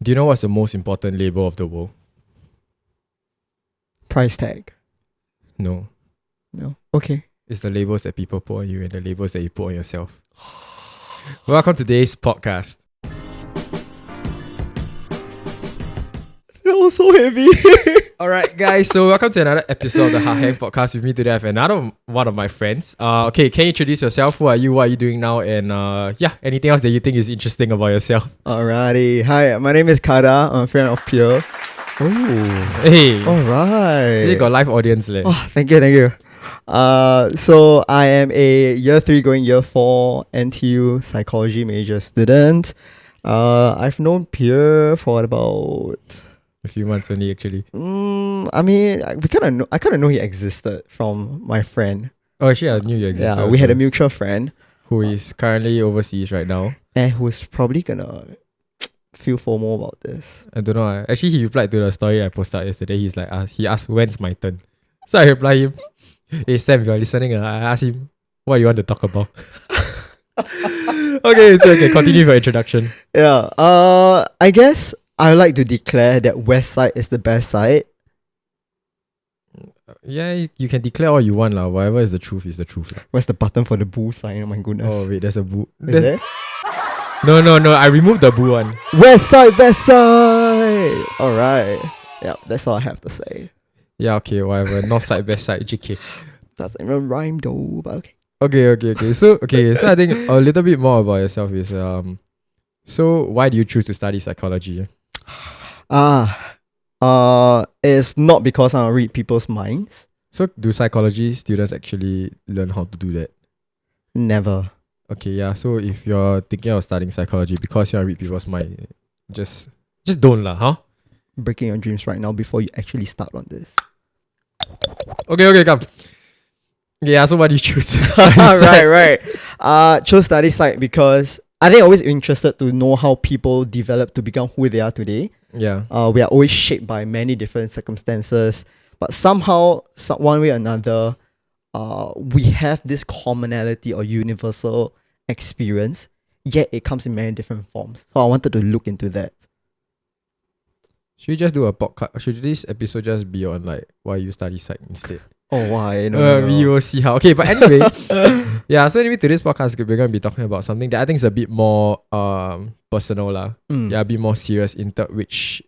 Do you know what's the most important label of the world? Price tag. No. No. Okay. It's the labels that people put on you and the labels that you put on yourself. Welcome to today's podcast. That was so heavy. Alright guys, so welcome to another episode of the hahang podcast. With me today I have another one of my friends. Okay, can you introduce yourself? Who are you? What are you doing now? And anything else that you think is interesting about yourself? Alrighty. Hi, my name is Kada. I'm a friend of Pierre. Oh. Hey. Alright. You got live audience leh. Oh, thank you. So I am a year 3 going year 4 NTU psychology major student. I've known Pierre for about A few months only actually. I mean, I kind of know he existed from my friend. Oh actually I knew you existed. Yeah, we had a mutual friend who is currently overseas right now. and who's probably gonna feel FOMO about this. I don't know. Actually, he replied to the story I posted yesterday. He's like, he asked, when's my turn? So I replied him, hey Sam, if you're listening, I asked him, what you want to talk about? Okay, continue with your introduction. Yeah. I guess I like to declare that West Side is the best side. Yeah, you can declare all you want lah. Whatever is the truth is the truth. Where's the button for the boo sign? Oh my goodness. Oh wait, there's a boo. Is there? No. I removed the boo one. West Side, West Side. Alright. Yeah, that's all I have to say. Yeah, okay, whatever. North side, west side, JK. Doesn't even rhyme though, but okay. Okay. So I think a little bit more about yourself is so why do you choose to study psychology? It's not because I read people's minds. So do psychology students actually learn how to do that? Never. Okay, yeah. So if you're thinking of studying psychology because you want to read people's mind, just don't lah, huh? Breaking your dreams right now before you actually start on this. Okay, come. Yeah, so why do you choose to study psych? Right. Chose study psych because I think I'm always interested to know how people develop to become who they are today. Yeah. We are always shaped by many different circumstances, but somehow, one way or another, we have this commonality or universal experience, yet it comes in many different forms. So I wanted to look into that. Should we just do a podcast? Should this episode just be on like why you study psych instead? Oh, why? No. We will see how. Okay, but anyway, yeah. So anyway, today's podcast we're gonna be talking about something that I think is a bit more personal lah. Yeah, a bit more serious which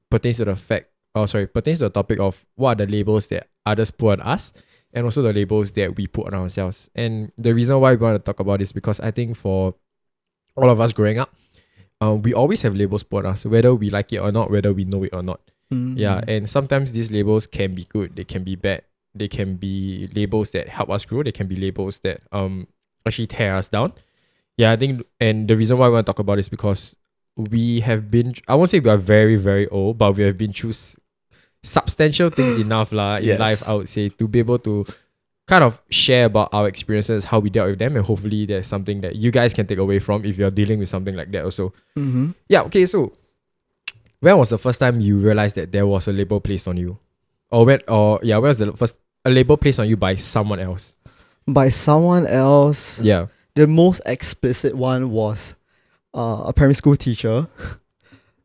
pertains to the topic of what are the labels that others put on us, and also the labels that we put on ourselves. And the reason why we want to talk about this because I think for all of us growing up, we always have labels put on us, whether we like it or not, whether we know it or not. Yeah, and sometimes these labels can be good, they can be bad. They can be labels that help us grow. They can be labels that actually tear us down. Yeah, I think, and the reason why I want to talk about this is because we have been, I won't say we are very, very old, but we have been through substantial things enough in life, I would say, to be able to kind of share about our experiences, how we dealt with them, and hopefully there's something that you guys can take away from if you're dealing with something like that also. Yeah, okay, so when was the first time you realized that there was a label placed on you? When was the first a label placed on you by someone else? By someone else? Yeah. The most explicit one was a primary school teacher.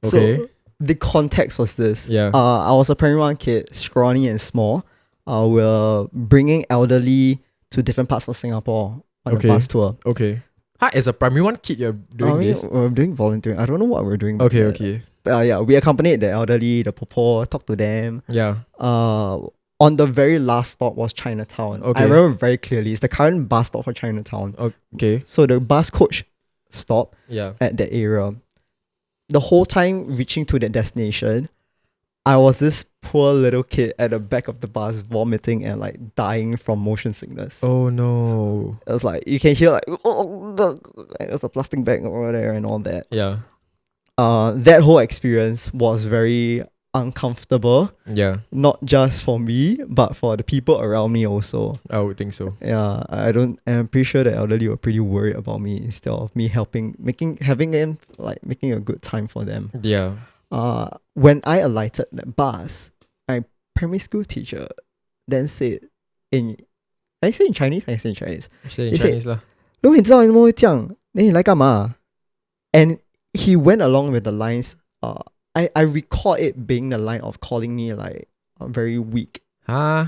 Okay. So the context was this. Yeah. I was a primary 1 kid, scrawny and small. We're bringing elderly to different parts of Singapore on a bus tour. Okay. As a primary 1 kid, you're doing this? We're doing volunteering. I don't know what we're doing. Okay. But we accompanied the elderly, the popo, talked to them. Yeah. On the very last stop was Chinatown. Okay. I remember very clearly. It's the current bus stop for Chinatown. Okay. So the bus coach stopped at that area. The whole time reaching to that destination, I was this poor little kid at the back of the bus vomiting and like dying from motion sickness. Oh no. It was like, you can hear like, there's a plastic bag over there and all that. Yeah. That whole experience was very uncomfortable. Yeah. Not just for me, but for the people around me also. I would think so. Yeah. I'm pretty sure the elderly were pretty worried about me instead of me making a good time for them. Yeah. When I alighted that bus, my primary school teacher then said I say in Chinese? I say in Chinese. Say in Chinese lah. 如果你知道你们会这样，你来干嘛? And he went along with the lines, I recall it being the line of calling me like very weak. Huh?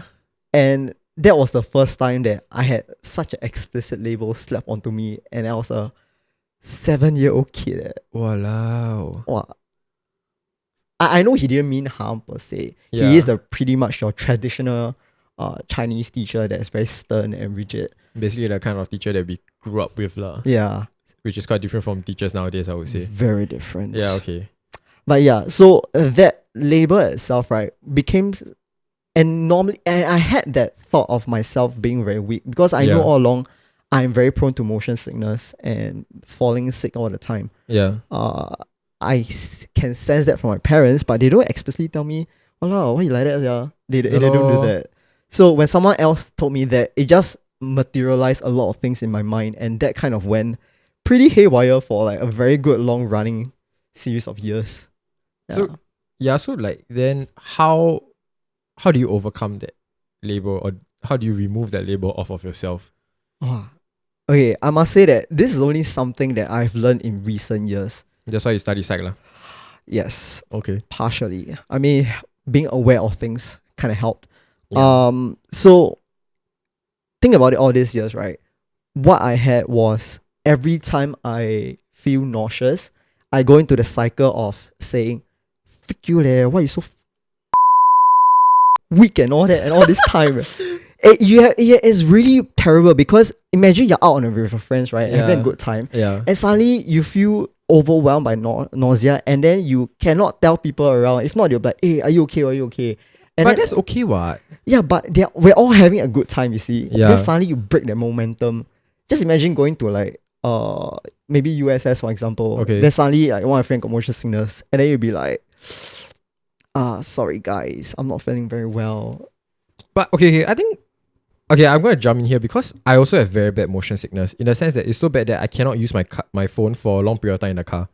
And that was the first time that I had such an explicit label slapped onto me, and I was a 7-year-old kid. Walao. Wow. I know he didn't mean harm per se. Yeah. He is the pretty much your traditional Chinese teacher that's very stern and rigid. Basically the kind of teacher that we grew up with lah. Yeah. Which is quite different from teachers nowadays, I would say. Very different. Yeah, okay. But yeah, so that label itself, right, became, and I had that thought of myself being very weak because I know all along I'm very prone to motion sickness and falling sick all the time. Yeah. Can sense that from my parents, but they don't explicitly tell me, "Oh, no, why you like that? Yeah, they don't do that." So when someone else told me that, it just materialized a lot of things in my mind, and that kind of went pretty haywire for like a very good long running series of years. So like then how do you overcome that label, or how do you remove that label off of yourself? Okay, I must say that this is only something that I've learned in recent years. That's why you study psych lah. Yes. Okay. Partially. I mean, being aware of things kind of helped. Yeah. So think about it all these years, right? What I had was every time I feel nauseous, I go into the cycle of saying, "Freak you leh, why you so weak and all that and all this time." It's really terrible because imagine you're out on a with your friends, right? Having a good time. Yeah. And suddenly you feel overwhelmed by nausea, and then you cannot tell people around. If not, they'll be like, "Hey, are you okay? Are you okay?" And but then, that's okay, what? Yeah, but we're all having a good time, you see. Yeah. Then suddenly you break the momentum. Just imagine going to like maybe USS, for example. Okay. Then suddenly like one of my friends got motion sickness, and then you'll be like, sorry guys, I'm not feeling very well. But okay, I think I'm going to jump in here because I also have very bad motion sickness, in the sense that it's so bad that I cannot use my phone for a long period of time in the car.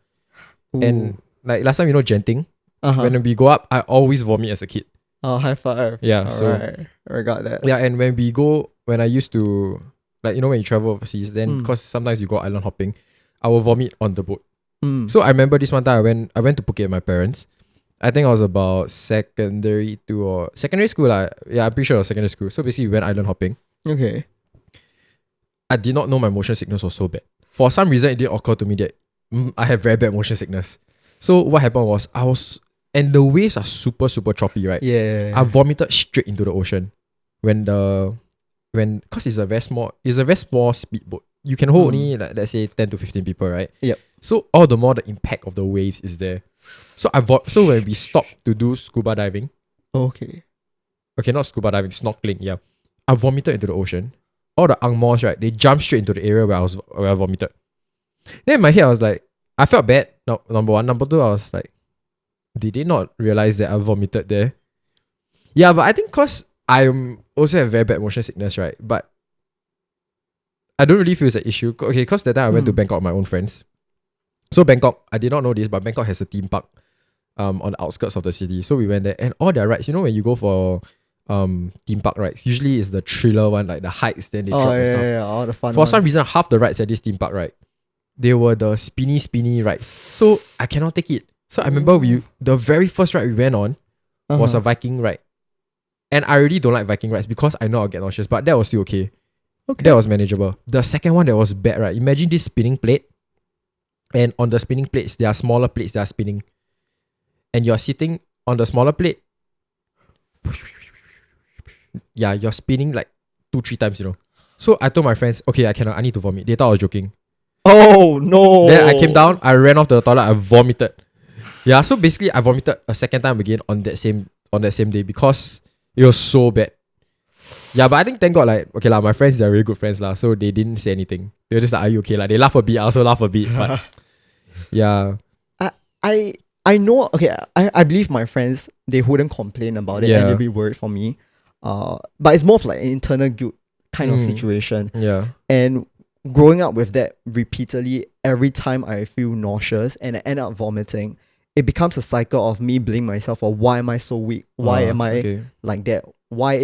Ooh. And like last time, genting, Uh-huh. when we go up, I always vomit as a kid. Oh, high five. Yeah, Alright. I got that. Yeah, and when I used to, like, when you travel overseas, then because sometimes you go island hopping, I will vomit on the boat. So I remember this one time I went to Phuket with my parents. I think I was about secondary school. Yeah, I'm pretty sure it was secondary school. So basically we went island hopping. Okay. I did not know my motion sickness was so bad. For some reason, it didn't occur to me that I have very bad motion sickness. So what happened was and the waves are super, super choppy, right? Yeah. I vomited straight into the ocean because it's a very small speedboat. You can hold only, like, let's say 10 to 15 people, right? Yep. So all the more the impact of the waves is there. So so when we stopped to do scuba diving, Okay, not scuba diving, snorkeling, yeah, I vomited into the ocean. All the angmos, right, they jumped straight into the area where I vomited. Then in my head, I was like, I felt bad. No, number one. Number two, I was like, did they not realize that I vomited there? Yeah, but I think because I also have very bad motion sickness, right? But I don't really feel it's an issue. Okay, because that time I went to Bangkok with my own friends. So Bangkok, I did not know this, but Bangkok has a theme park on the outskirts of the city. So we went there, and all their rides, when you go for theme park rides, usually it's the thriller one, like the heights, then they drop and stuff. Yeah, all the fun For some reason, half the rides at this theme park, right, they were the spinny rides. So I cannot take it. So I remember the very first ride we went on was a Viking ride. And I already don't like Viking rides because I know I'll get nauseous, but that was still okay. That was manageable. The second one that was bad, right? Imagine this spinning plate. And on the spinning plates, there are smaller plates that are spinning. And you're sitting on the smaller plate. Yeah, you're spinning like 2-3 times, So I told my friends, okay, I need to vomit. They thought I was joking. Oh no. Then I came down, I ran off to the toilet, I vomited. Yeah, so basically I vomited a second time again on that same day because it was so bad. Yeah, but I think thank God, like, okay lah, my friends, they're really good friends lah, so they didn't say anything. They were just like, are you okay? Like, they laugh a bit, I also laugh a bit, but yeah. I know, okay, I believe my friends, they wouldn't complain about it and they'd be worried for me. But it's more of like an internal guilt kind of situation. Yeah. And growing up with that repeatedly, every time I feel nauseous and I end up vomiting, it becomes a cycle of me blaming myself for why am I so weak? Why am I like that? Why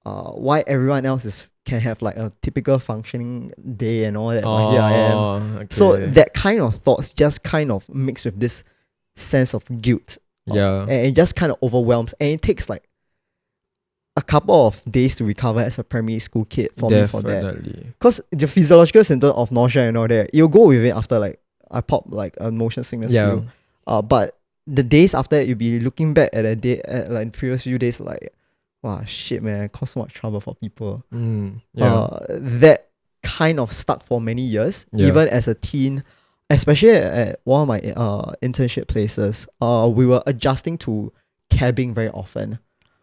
why everyone else can have like a typical functioning day and all that, but here I am. Okay. So that kind of thoughts just kind of mix with this sense of guilt. Yeah. And it just kind of overwhelms. And it takes like a couple of days to recover as a primary school kid for me for that. Definitely. Because the physiological symptom of nausea and all that, you'll go with it after like I pop like a motion sickness Yeah. pill. But the days after, you'll be looking back at a day at like the previous few days like, wow, shit, man, it caused so much trouble for people. Yeah. That kind of stuck for many years, even as a teen, especially at one of my internship places. We were adjusting to cabbing very often.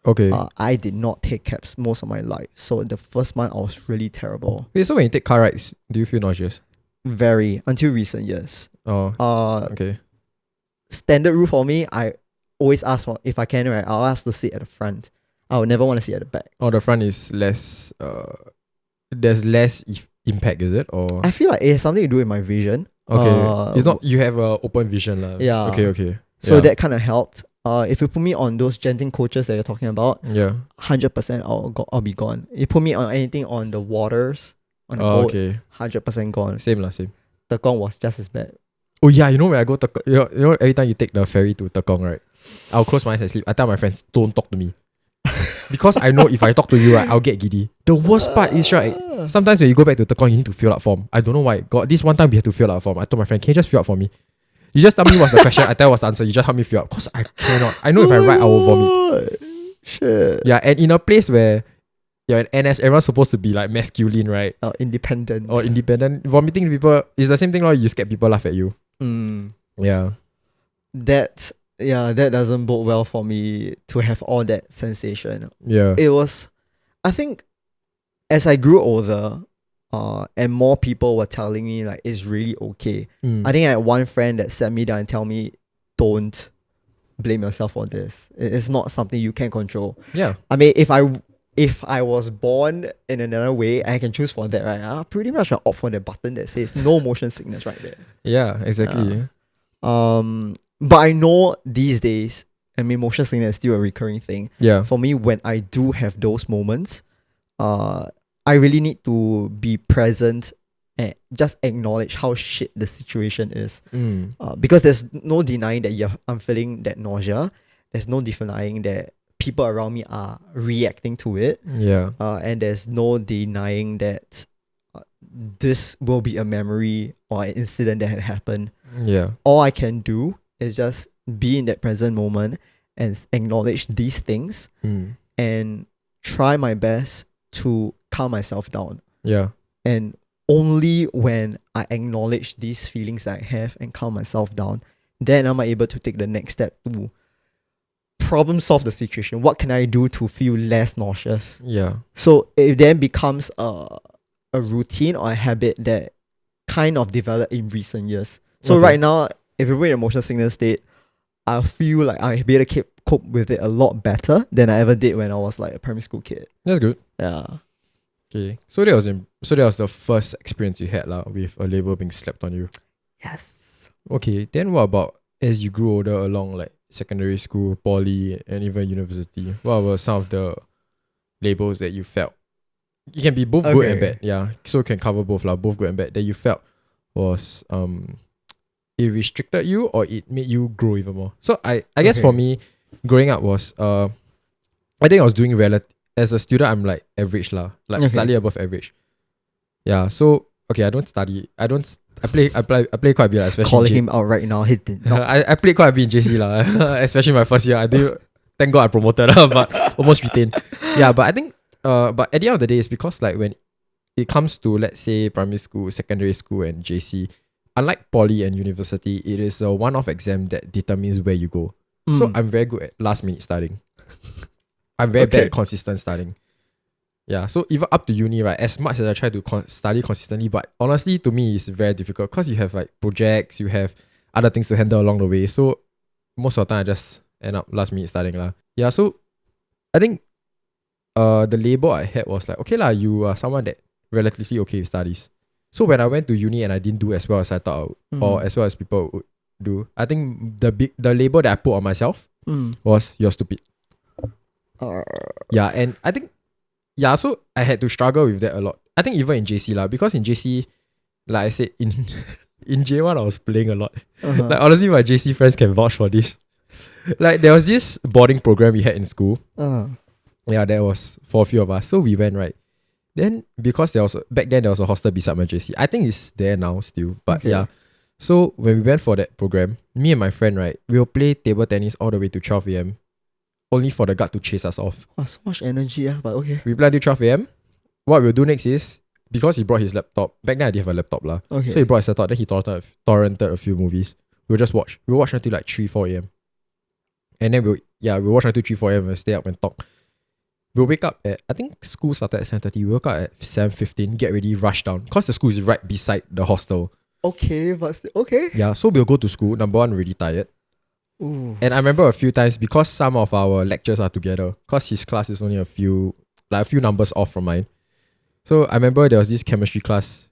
Okay. I did not take cabs most of my life, so the first month I was really terrible. Wait, so when you take car rides, do you feel nauseous? Very, until recent years. Oh. Okay. Standard rule for me, I always ask for, if I can, right, I'll ask to sit at the front. I would never want to sit at the back. Oh, the front is less. There's less impact, is it? Or I feel like it has something to do with my vision. okay, it's not. You have a open vision, lah. Yeah. Okay. So that kind of helped. If you put me on those genting coaches that you're talking about, 100% I'll be gone. You put me on anything on the waters, on the boat, okay. 100% gone. Same. Tekong was just as bad. Oh yeah, you know when I go Tekong, you know every time you take the ferry to Tekong, right? I'll close my eyes and sleep. I tell my friends, don't talk to me. Because I know if I talk to you, right, I'll get giddy. The worst part is, right, sometimes when you go back to Tekong, you need to fill out form. I don't know why. God, this one time we had to fill out form. I told my friend, can you just fill out for me? You just tell me what's the question, I tell you what's the answer. You just help me fill out. Because I cannot. I know if I write, I will vomit. Shit. Yeah, and in a place where you're in NS, everyone's supposed to be like masculine, right? Independent. Or independent. Vomiting people is the same thing, like you scared people laugh at you. Yeah. That doesn't bode well for me to have all that sensation. Yeah. It was, I think, as I grew older, and more people were telling me like it's really okay. I think I had one friend that sat me down and tell me, don't blame yourself for this. It's not something you can control. Yeah. I mean, if I was born in another way, I can choose for that, right? I pretty much opt for the button that says no motion sickness right there. Yeah, exactly. But I know these days, I mean, motion sickness is still a recurring thing. Yeah. For me, when I do have those moments, I really need to be present and just acknowledge how shit the situation is. Because there's no denying that I'm feeling that nausea. There's no denying that people around me are reacting to it. Yeah. And there's no denying that this will be a memory or an incident that had happened. Yeah. All I can do is just be in that present moment and acknowledge these things and try my best to calm myself down. Yeah. And only when I acknowledge these feelings that I have and calm myself down, then I'm able to take the next step to problem solve the situation. What can I do to feel less nauseous? Yeah. So it then becomes a routine or a habit that kind of developed in recent years. So right now, if you're in a motion sickness state, I feel like I'll be able to cope with it a lot better than I ever did when I was like a primary school kid. That's good. Yeah. Okay. So that was the first experience you had with a label being slapped on you. Yes. Okay. Then what about as you grew older along like secondary school, poly, and even university? What were some of the labels that you felt? It can be both good and bad. Yeah. So it can cover both both good and bad that you felt was it restricted you or it made you grow even more. So I guess for me, growing up was I think I was doing as a student I'm like average slightly above average. Yeah. So okay, I don't study. I play quite a bit, especially calling him out right now. He did not. I played quite a bit in JC especially my first year. I do thank God I promoted but almost retained. Yeah, but I think but at the end of the day it's because like when it comes to let's say primary school, secondary school and JC, unlike poly and university, it is a one-off exam that determines where you go. So I'm very good at last minute studying. I'm very bad at consistent studying. Yeah, so even up to uni, right, as much as I try to study consistently, but honestly to me it's very difficult because you have like projects, you have other things to handle along the way. So most of the time I just end up last minute studying. Yeah, so I think the label I had was like, okay you are someone that relatively okay with studies. So when I went to uni and I didn't do as well as I thought I would, or as well as people would do, I think the label that I put on myself was you're stupid. Yeah, and I think so I had to struggle with that a lot. I think even in JC because in JC, like I said, in in J1 I was playing a lot. Uh-huh. Like honestly, my JC friends can vouch for this. Like there was this boarding program we had in school. Yeah, that was for a few of us. So we went, right. Then because back then there was a hostel beside my JC. I think it's there now still. But Okay. yeah. So when we went for that program, me and my friend, right, we will play table tennis all the way to 12 a.m. only for the guard to chase us off. Wow, so much energy, but okay. We play until 12 a.m. What we'll do next is, because he brought his laptop, back then I didn't have a laptop lah. Okay. So he brought his laptop, then he torrented a few movies. We'll just watch. We'll watch until like 3, 4 a.m. And then we'll watch until 3, 4 a.m. and stay up and talk. We'll wake up at, I think school started at 7:30. We woke up at 7:15, get ready, rush down. Because the school is right beside the hostel. Okay, but okay. Yeah, so we'll go to school. Number one, really tired. Ooh. And I remember a few times, because some of our lectures are together, because his class is only a few numbers off from mine. So I remember there was this chemistry class.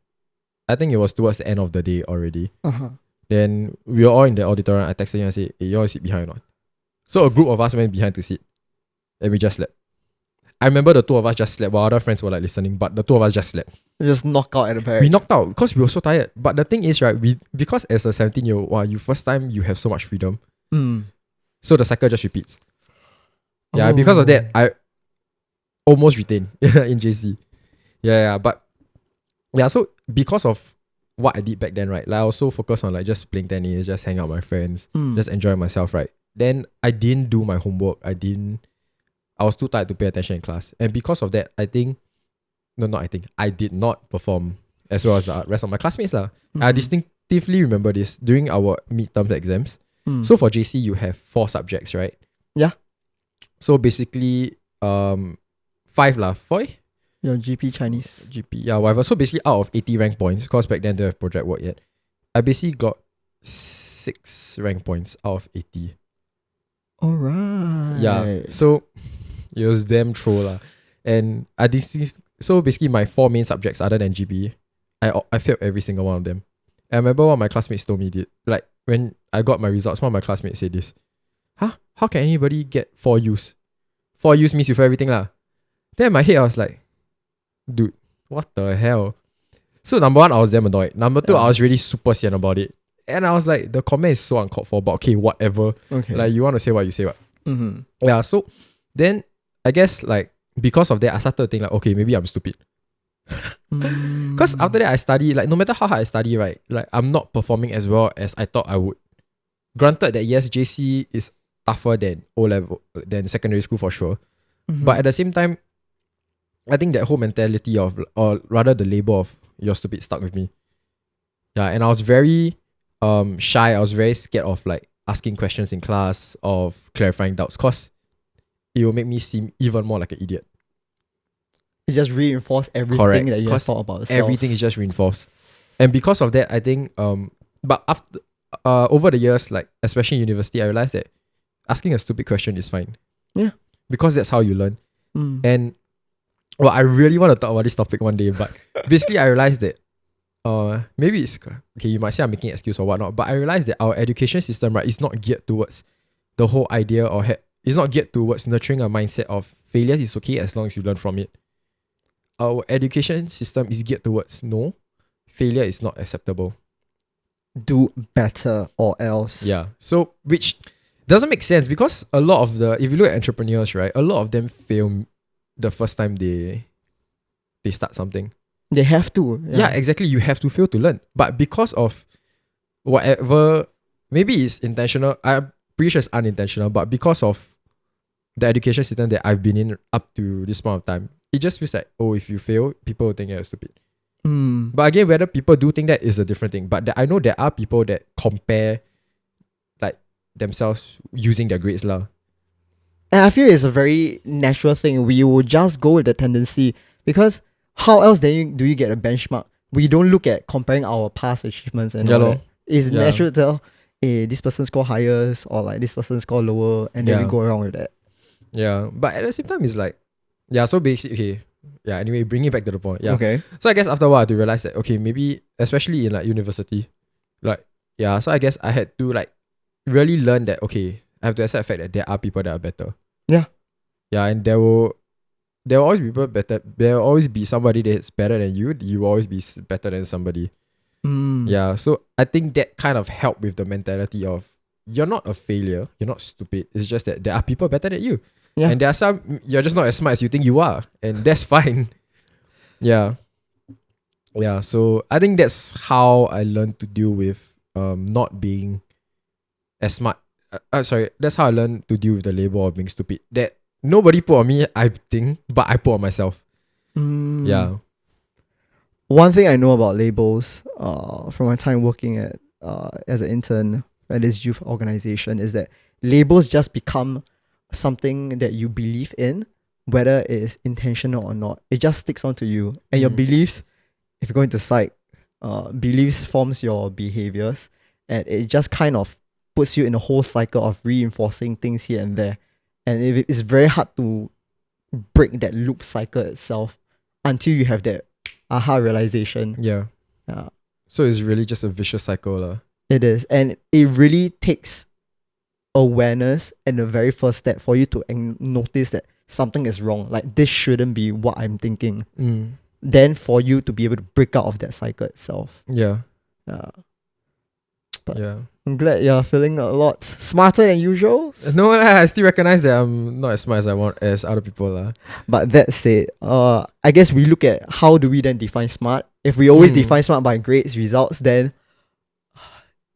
I think it was towards the end of the day already. Uh-huh. Then we were all in the auditorium. I texted him and said, hey, you all sit behind or not? So a group of us went behind to sit. And we just slept. I remember the two of us just slept while other friends were like listening, but the two of us just slept. Just knock out at the back. We knocked out because we were so tired. But the thing is, right, because as a 17-year-old, wow, first time you have so much freedom. So the cycle just repeats. Yeah, because of that, I almost retained in JC. Yeah, but yeah, so because of what I did back then, right, like I also focused on like just playing tennis, just hang out with my friends, just enjoying myself, right. Then I didn't do my homework. I was too tired to pay attention in class. And because of that, I did not perform as well as the rest of my classmates lah. I distinctively remember this during our midterm exams. So for JC, you have 4 subjects, right? Yeah. So basically, 5 lah. 4? Your GP Chinese. GP, yeah, whatever. So basically, out of 80 rank points, because back then they have project work yet, I basically got 6 rank points out of 80. Alright. Yeah. So it was damn troll lah. And so basically my 4 main subjects other than GP, I failed every single one of them. And I remember what my classmates told me like when I got my results, one of my classmates said this. How can anybody get 4 U's? 4 U's means you fail everything lah. Then in my head I was like, dude, what the hell? So number 1, I was damn annoyed. Number 2, I was really super sian about it. And I was like, the comment is so uncalled for, but okay, whatever. Okay. Like you want to say what you say what. Yeah, so then I guess like because of that, I started to think like, okay, maybe I'm stupid. Because after that I study, like no matter how hard I study, right, like I'm not performing as well as I thought I would. Granted that yes, JC is tougher than O-level, than secondary school for sure. But at the same time, I think that whole mentality of, or rather the label of you're stupid stuck with me. Yeah, and I was very shy. I was very scared of like asking questions in class, of clarifying doubts, because it will make me seem even more like an idiot. It just reinforced everything that you have thought about yourself. Everything is just reinforced. And because of that, I think but after over the years, like especially in university, I realized that asking a stupid question is fine. Yeah. Because that's how you learn. And well, I really want to talk about this topic one day, but basically I realized that maybe it's okay, you might say I'm making an excuse or whatnot, but I realized that our education system, right, is not geared towards the whole idea, or it's not geared towards nurturing a mindset of failures is okay as long as you learn from it. Our education system is geared towards no, failure is not acceptable. Do better or else. Yeah. So which doesn't make sense, because a lot of if you look at entrepreneurs, right, a lot of them fail the first time they start something. They have to. Yeah, exactly. You have to fail to learn. But because of whatever, maybe it's intentional, I'm pretty sure it's unintentional, but because of the education system that I've been in up to this point of time, it just feels like, oh, if you fail, people will think you're stupid. But again, whether people do think that is a different thing. But I know there are people that compare like themselves using their grades lah. And I feel it's a very natural thing. We will just go with the tendency, because how else then do you get a benchmark? We don't look at comparing our past achievements and all that. It's natural to tell, hey, this person score highest, or like this person score lower, and then we go around with that. Yeah, but at the same time, it's like, yeah, so basically, okay. Yeah, anyway, bring it back to the point. Yeah. Okay. So I guess after a while, I had to realize that, okay, maybe, especially in like university, like, yeah, so I guess I had to like really learn that, okay, I have to accept the fact that there are people that are better. Yeah. Yeah, and there will always be people better. There will always be somebody that's better than you. You will always be better than somebody. Yeah, so I think that kind of helped with the mentality of you're not a failure, you're not stupid. It's just that there are people better than you. Yeah. And there are some you're just not as smart as you think you are. And that's fine. Yeah. Yeah. So I think that's how I learned to deal with not being as smart. Sorry, that's how I learned to deal with the label of being stupid. That nobody put on me, I think, but I put on myself. Yeah. One thing I know about labels, from my time working at as an intern at this youth organization, is that labels just become something that you believe in, whether it is intentional or not. It just sticks onto you, and your beliefs. If you're going to psych, beliefs forms your behaviors, and it just kind of puts you in a whole cycle of reinforcing things here and there, and it's very hard to break that loop cycle itself until you have that aha realization. Yeah. Yeah. So it's really just a vicious cycle. It is. And it really takes awareness and the very first step for you to notice that something is wrong. Like, this shouldn't be what I'm thinking. Then for you to be able to break out of that cycle itself. Yeah. But yeah. I'm glad you're feeling a lot smarter than usual. No, I still recognize that I'm not as smart as I want as other people. But that said, I guess we look at how do we then define smart. If we always define smart by grades, results, then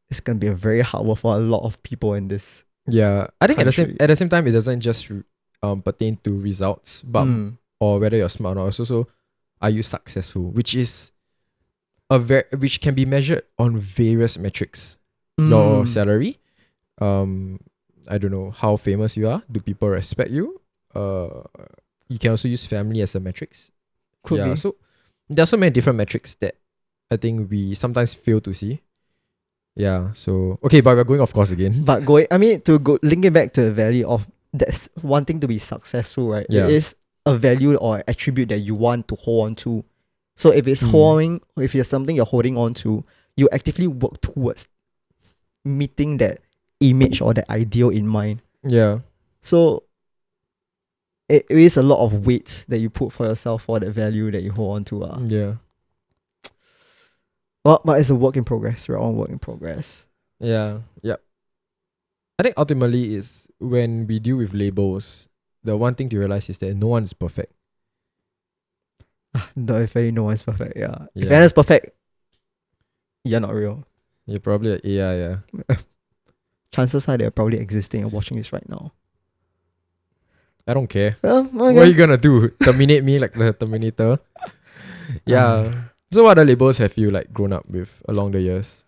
it's gonna be a very hard work for a lot of people in this. Yeah, I think country. at the same time, it doesn't just pertain to results, but or whether you're smart or not. It's also, are you successful, which is which can be measured on various metrics. Your salary, I don't know how famous you are. Do people respect you? You can also use family as a metrics. Could be. So there are so many different metrics that I think we sometimes fail to see. Yeah. So okay, but we're going off course again. But linking back to the value of that's wanting to be successful, right? Yeah. It is a value or attribute that you want to hold on to. So if it's if it's something you're holding on to, you actively work towards meeting that image or that ideal in mind. Yeah. So it is a lot of weight that you put for yourself for that value that you hold on to. Yeah. Well, but it's a work in progress. We're all work in progress. Yeah. Yep. I think ultimately is when we deal with labels, the one thing to realize is that no one is perfect. No, no one's perfect. Yeah. If anyone's perfect, you're not real. You're probably an AI, yeah. Chances are they're probably existing and watching this right now. I don't care. Okay. What are you gonna do? Terminate me like the Terminator? Yeah. So what other labels have you like grown up with along the years?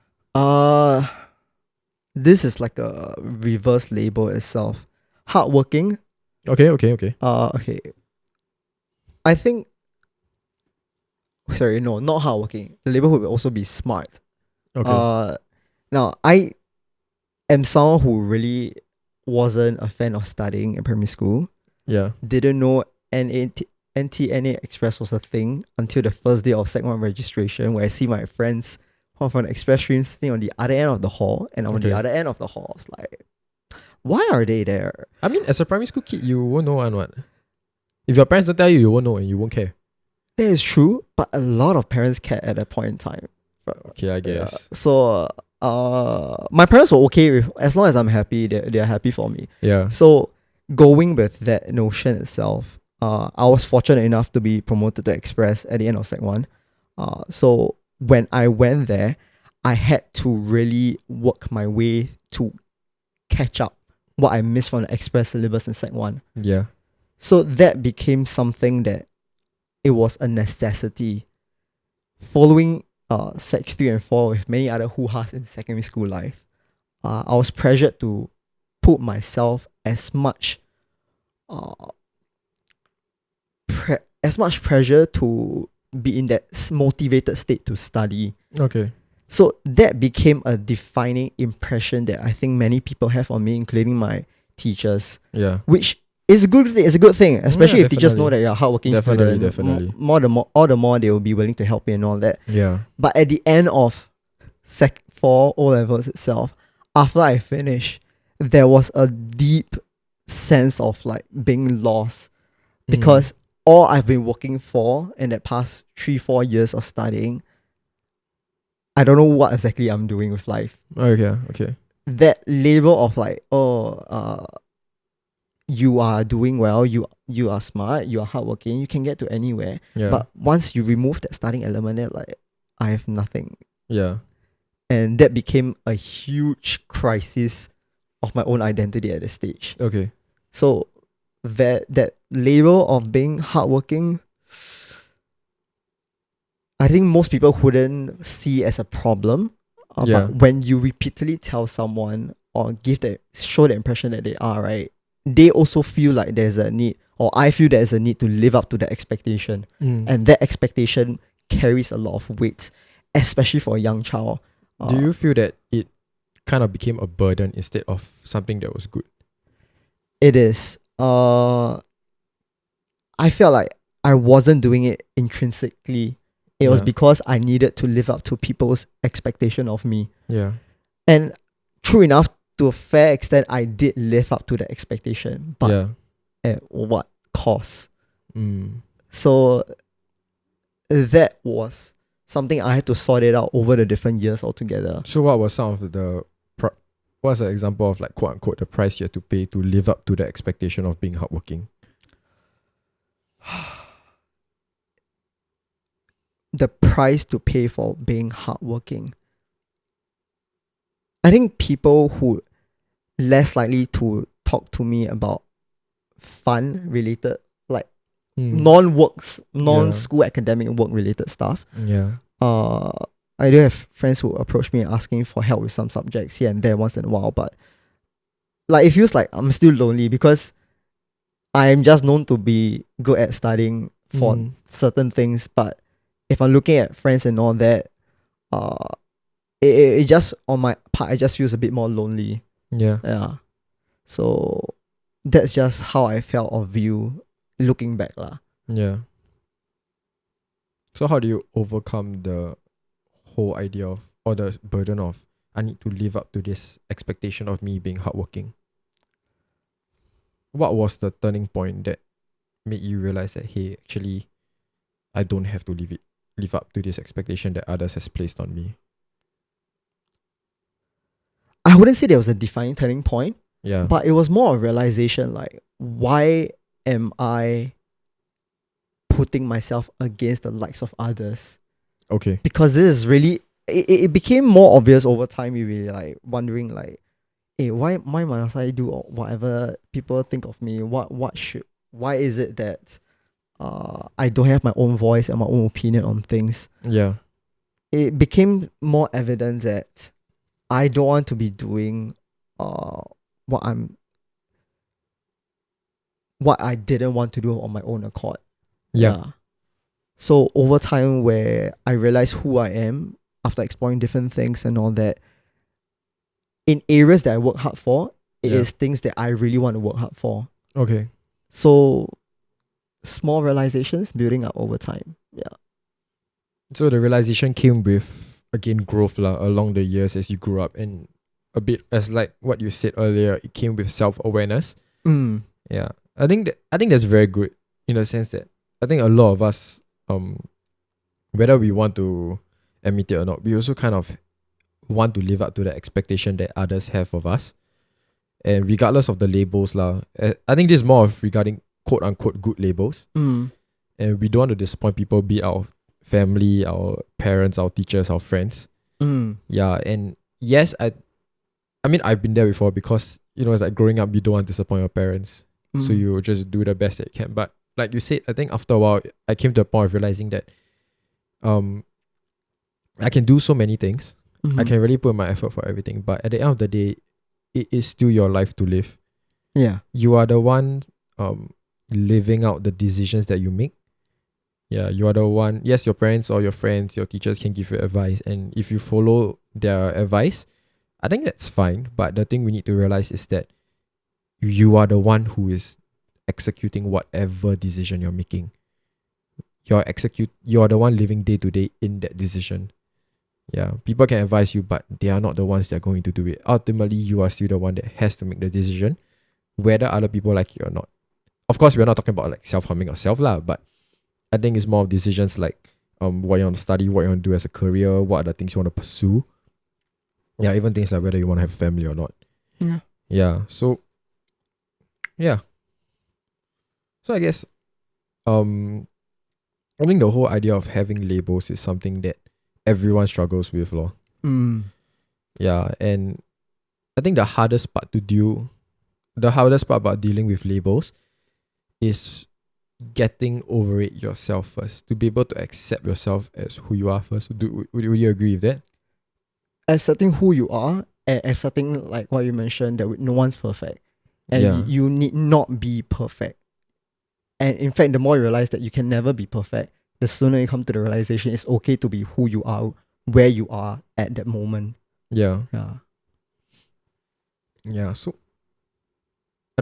This is like a reverse label itself. Hardworking. Okay. Okay. I think. Sorry, no, not hardworking. The label would also be smart. Okay. Now I am someone who really wasn't a fan of studying in primary school. Yeah. Didn't know NTNA Express was a thing until the first day of Sec 1 registration, where I see my friends who are from the Express stream sitting on the other end of the hall, and I'm on the other end of the hall. It's like, why are they there? I mean, as a primary school kid, you won't know what. If your parents don't tell you, you won't know and you won't care. That is true, but a lot of parents cared at that point in time. Okay, I guess. So my parents were okay with, as long as I'm happy, they're happy for me. Yeah. So going with that notion itself, I was fortunate enough to be promoted to Express at the end of Sec 1. So when I went there, I had to really work my way to catch up what I missed from the Express syllabus in Sec 1. Yeah. So that became something that it was a necessity. Following Sec 3 and 4 with many other hoo-has in secondary school life, I was pressured to put myself as much pressure to be in that motivated state to study. Okay. So that became a defining impression that I think many people have on me, including my teachers. Yeah. Which is a good thing. It's a good thing, especially if teachers know that you're a hardworking student. Definitely. All the more they will be willing to help you and all that. Yeah. But at the end of Sec 4 O-levels itself, after I finished, there was a deep sense of like being lost, because all I've been working for in that past 3-4 years of studying, I don't know what exactly I'm doing with life. Okay. That label of like, you are doing well, you are smart, you are hardworking, you can get to anywhere. Yeah. But once you remove that starting element, then like I have nothing. Yeah. And that became a huge crisis of my own identity at this stage. Okay. So that label of being hardworking, I think most people wouldn't see as a problem. Yeah. But when you repeatedly tell someone or show the impression that they are, right, they also feel like there's a need, or I feel there's a need to live up to the expectation. And that expectation carries a lot of weight, especially for a young child. Do you feel that it kind of became a burden instead of something that was good? It is. I felt like I wasn't doing it intrinsically. It was Yeah. because I needed to live up to people's expectation of me. Yeah. And true enough, to a fair extent, I did live up to the expectation. But Yeah. at what cost? Mm. So that was something I had to sort it out over the different years altogether. So what was some of the what's an example of like quote unquote the price you had to pay to live up to the expectation of being hardworking? The price to pay for being hardworking. I think people who less likely to talk to me about fun related, like non-school academic work related stuff. Yeah. I do have friends who approach me asking for help with some subjects here and there once in a while, but like it feels like I'm still lonely because I'm just known to be good at studying for certain things, but if I'm looking at friends and all that, it just on my part, it just feels a bit more lonely. Yeah. Yeah. So that's just how I felt of you looking back lah. Yeah. So how do you overcome the whole idea of, or the burden of, I need to live up to this expectation of me being hardworking? What was the turning point that made you realize that, hey, actually, I don't have to live up to this expectation that others has placed on me? I wouldn't say there was a defining turning point, Yeah. but it was more a realization like, why am I putting myself against the likes of others? Okay. Because this is really, it became more obvious over time. You really like wondering like, hey, why must I do whatever people think of me? Why is it that I don't have my own voice and my own opinion on things? Yeah. It became more evident that I don't want to be doing what I didn't want to do on my own accord. Yeah. So over time, where I realized who I am after exploring different things and all that, in areas that I work hard for, it is things that I really want to work hard for. Okay. So small realizations building up over time. Yeah. So the realization came with, again, growth along the years as you grew up, and a bit as like what you said earlier, it came with self-awareness. Yeah. I think that's very good in the sense that I think a lot of us, whether we want to admit it or not, we also kind of want to live up to the expectation that others have of us. And regardless of the labels, I think this is more of regarding quote unquote good labels. And we don't want to disappoint people, be it our family, our parents, our teachers, our friends. Yeah. And yes, I mean, I've been there before because, it's like growing up, you don't want to disappoint your parents. So you just do the best that you can. But like you said, I think after a while, I came to a point of realizing that I can do so many things. I can really put my effort for everything. But at the end of the day, it is still your life to live. Yeah. You are the one living out the decisions that you make. Yeah, you are the one. Yes, your parents or your friends, your teachers can give you advice. And if you follow their advice, I think that's fine. But the thing we need to realize is that you are the one who is executing whatever decision you're making. You are the one living day to day in that decision. Yeah, people can advise you, but they are not the ones that are going to do it. Ultimately, you are still the one that has to make the decision, whether other people like it or not. Of course, we're not talking about like self-harming yourself, but I think it's more of decisions like what you want to study, what you want to do as a career, what are the things you want to pursue. Yeah, even things like whether you want to have a family or not. Yeah. Yeah. So yeah. So I guess I think the whole idea of having labels is something that everyone struggles with, lor. Yeah, and I think the hardest part about dealing with labels is getting over it yourself first. To be able to accept yourself as who you are first. Would you agree with that? Accepting who you are and accepting, like what you mentioned, that no one's perfect. And Yeah. you need not be perfect. And in fact, the more you realize that you can never be perfect, the sooner you come to the realization it's okay to be who you are, where you are at that moment. Yeah. Yeah. Yeah. So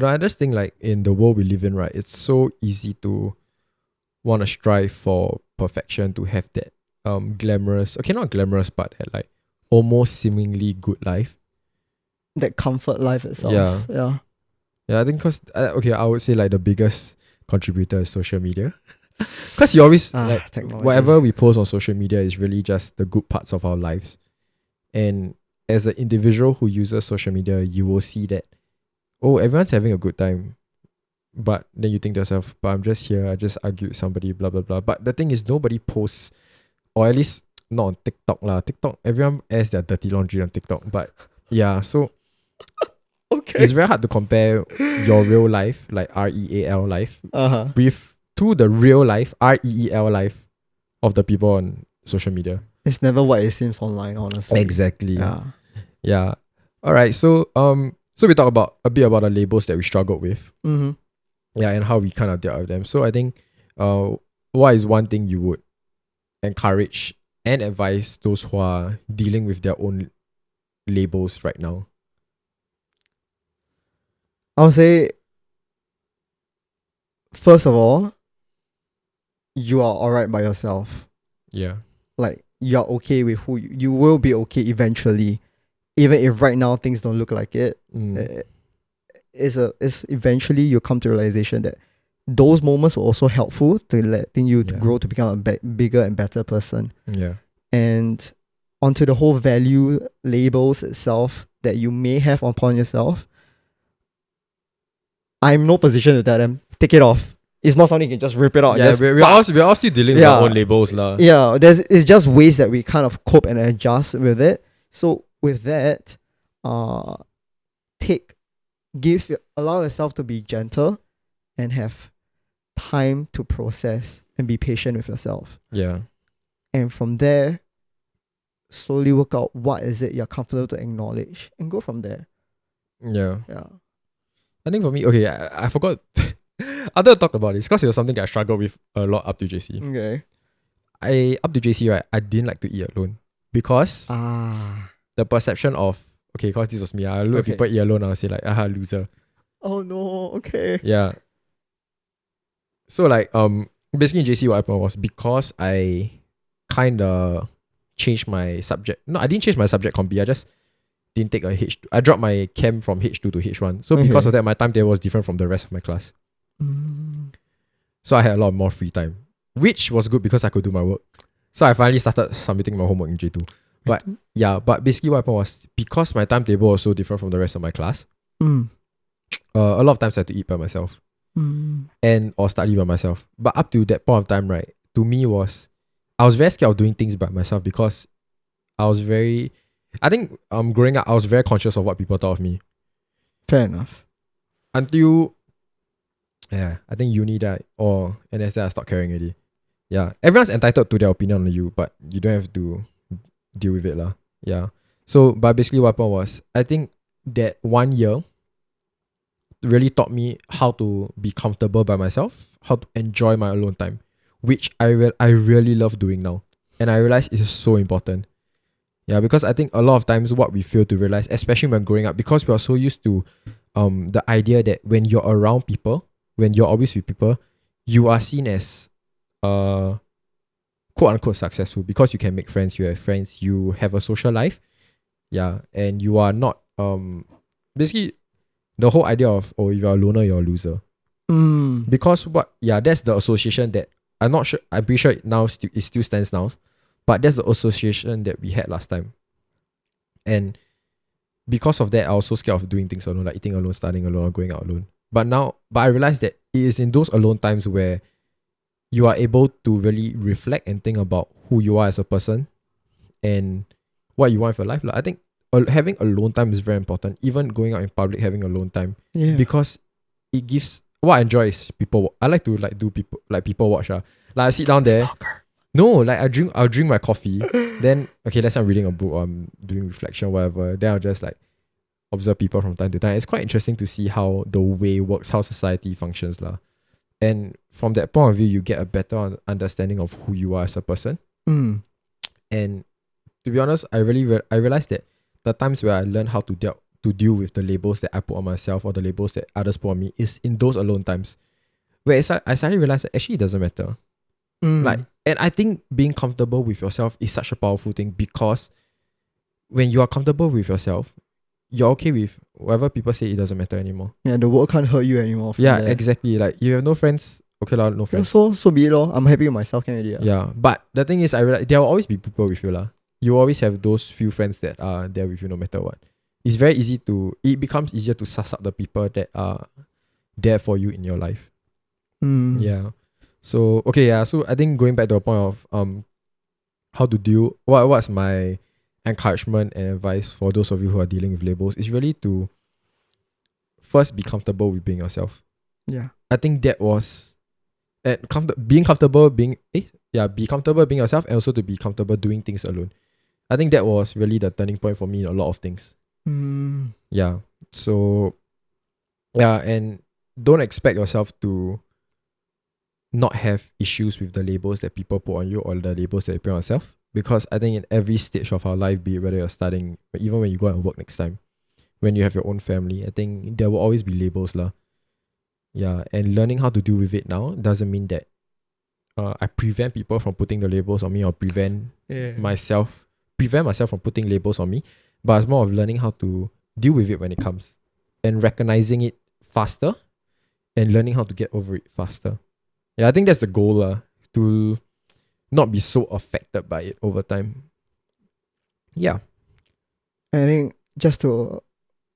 I just think like in the world we live in, right, it's so easy to want to strive for perfection, to have that glamorous, okay, not glamorous, but that like almost seemingly good life. That comfort life itself. Yeah. Yeah. Yeah, I think because I would say like the biggest contributor is social media. Because you always like technology. whatever we post on social media is really just the good parts of our lives. And as an individual who uses social media, you will see that, oh, everyone's having a good time. But then you think to yourself, but I'm just here, I just argued with somebody, blah, blah, blah. But the thing is, nobody posts, or at least not on TikTok lah. TikTok, everyone airs their dirty laundry on TikTok. But yeah, so Okay. it's very hard to compare your real life, like REAL life, with to the real life, REEL life of the people on social media. It's never what it seems online, honestly. Exactly. Yeah. Yeah. All right. So we talk about a bit about the labels that we struggled with. Yeah, and how we kind of dealt with them. So I think what is one thing you would encourage and advise those who are dealing with their own labels right now? I'll say, first of all, you are alright by yourself. Yeah. Like, you're okay with who you will be okay eventually. Even if right now things don't look like it. It's eventually you'll come to realization that those moments were also helpful to letting you to grow to become a bigger and better person. Yeah. And onto the whole value labels itself that you may have upon yourself, I'm in no position to tell them, take it off. It's not something you can just rip it out. Yeah, we're all still dealing with our own labels lah. Yeah, it's just ways that we kind of cope and adjust with it. So with that, allow yourself to be gentle and have time to process and be patient with yourself. Yeah. And from there, slowly work out what is it you're comfortable to acknowledge and go from there. Yeah. Yeah. I think for me, okay, I forgot. I don't talk about this because it was something that I struggled with a lot up to JC. Okay. Up to JC, right, I didn't like to eat alone because the perception of, okay, because this was me, I look at people eat alone, I'll say like, aha, loser. Oh no, okay. Yeah. So like basically in JC what happened was because I kinda changed my subject. No, I didn't change my subject combi, I just didn't take a H2. I dropped my chem from H2 to H1. So because of that, my timetable was different from the rest of my class. So I had a lot more free time, which was good because I could do my work. So I finally started submitting my homework in J2. But yeah, but basically what happened was because my timetable was so different from the rest of my class, a lot of times I had to eat by myself and or study by myself. But up to that point of time, right, to me I was very scared of doing things by myself because I think growing up I was very conscious of what people thought of me. Fair enough. Until I think uni died or NS that I stopped caring already. Yeah. Everyone's entitled to their opinion on you, but you don't have to deal with it lah. Yeah. So but basically what happened was I think that 1 year really taught me how to be comfortable by myself, how to enjoy my alone time, which I really love doing now. And I realize it is so important. Yeah, because I think a lot of times what we fail to realize, especially when growing up, because we are so used to the idea that when you're around people, when you're always with people, you are seen as quote unquote successful because you can make friends, you have friends, you have a social life. Yeah, and you are not basically the whole idea of if you're a loner, you're a loser. Because that's the association that I'm not sure. I'm pretty sure it still stands now, but that's the association that we had last time. And because of that, I was so scared of doing things alone, like eating alone, studying alone, or going out alone. But I realized that it is in those alone times where you are able to really reflect and think about who you are as a person and what you want for life. Like, I think having alone time is very important. Even going out in public, having alone time, because it gives. What I enjoy is people. I like to do people watch. Like I sit down there. Stalker. No, like I'll drink my coffee. Then okay, let's say I'm reading a book or I'm doing reflection, whatever. Then I'll just like observe people from time to time. It's quite interesting to see how the way works, how society functions, lah. And from that point of view, you get a better understanding of who you are as a person. Mm. And to be honest, I realized that the times where I learned how to deal with the labels that I put on myself or the labels that others put on me is in those alone times, where I suddenly realized that actually it doesn't matter. Like, and I think being comfortable with yourself is such a powerful thing, because when you are comfortable with yourself, you're okay with whatever people say. It doesn't matter anymore. Yeah, the world can't hurt you anymore. Yeah, exactly. Like you have no friends. Okay, lah, no friends. So be it, lor. I'm happy with myself. Can already. Yeah, but the thing is, I realize there will always be people with you, lah. You always have those few friends that are there with you no matter what. It's very easy it becomes easier to suss out the people that are there for you in your life. Yeah. So okay, yeah. So I think going back to the point of how to deal, what's my encouragement and advice for those of you who are dealing with labels is really to first be comfortable with being yourself. Yeah. I think that was be comfortable being yourself, and also to be comfortable doing things alone. I think that was really the turning point for me in a lot of things. Yeah. So yeah, and don't expect yourself to not have issues with the labels that people put on you or the labels that you put on yourself. Because I think in every stage of our life, be it whether you're studying, even when you go and work next time, when you have your own family, I think there will always be labels, lah. Yeah, and learning how to deal with it now doesn't mean that I prevent people from putting the labels on me, or prevent myself from putting labels on me. But it's more of learning how to deal with it when it comes, and recognizing it faster, and learning how to get over it faster. Yeah, I think that's the goal, to not be so affected by it over time. Yeah. I think just to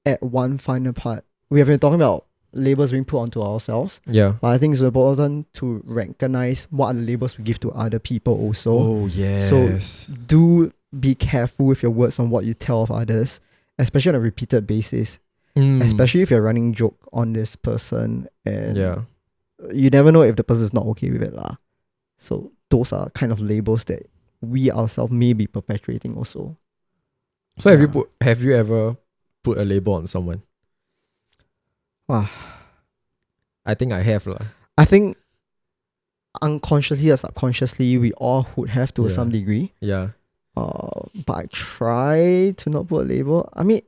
add one final part, we have been talking about labels being put onto ourselves. Yeah. But I think it's important to recognize what are the labels we give to other people also. Oh, yes. So do be careful with your words on what you tell of others, especially on a repeated basis. Especially if you're running joke on this person, and you never know if the person is not okay with it, lah. So those are kind of labels that we ourselves may be perpetuating also. So have you ever put a label on someone? Wow. I think I have, lah. I think unconsciously or subconsciously we all would have to some degree. Yeah. But I try to not put a label. I mean,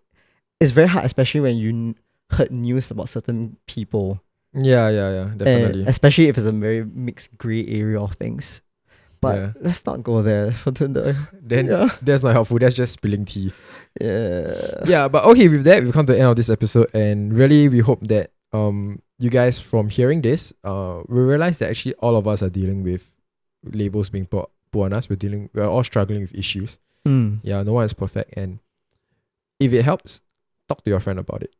it's very hard, especially when you heard news about certain people. Yeah, definitely. And especially if it's a very mixed grey area of things. But let's not go there. Then that's not helpful. That's just spilling tea. Yeah. Yeah, but okay, with that, we've come to the end of this episode, and really we hope that you guys, from hearing this, we realize that actually all of us are dealing with labels being put on us. We're all struggling with issues. Yeah, no one is perfect, and if it helps, talk to your friend about it.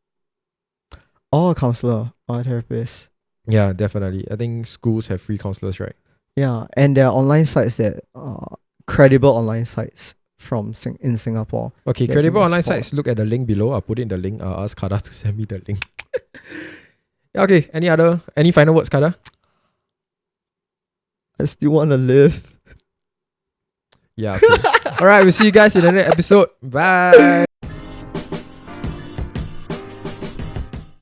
Or a counselor or a therapist. Yeah, definitely. I think schools have free counselors, right? Yeah, and there are online sites that are credible online sites in Singapore. Okay, credible online sites. Look at the link below. I'll put in the link. I'll ask Kada to send me the link. Okay, any final words, Kada? I still want to live. Yeah, okay. Alright, we'll see you guys in the next episode. Bye.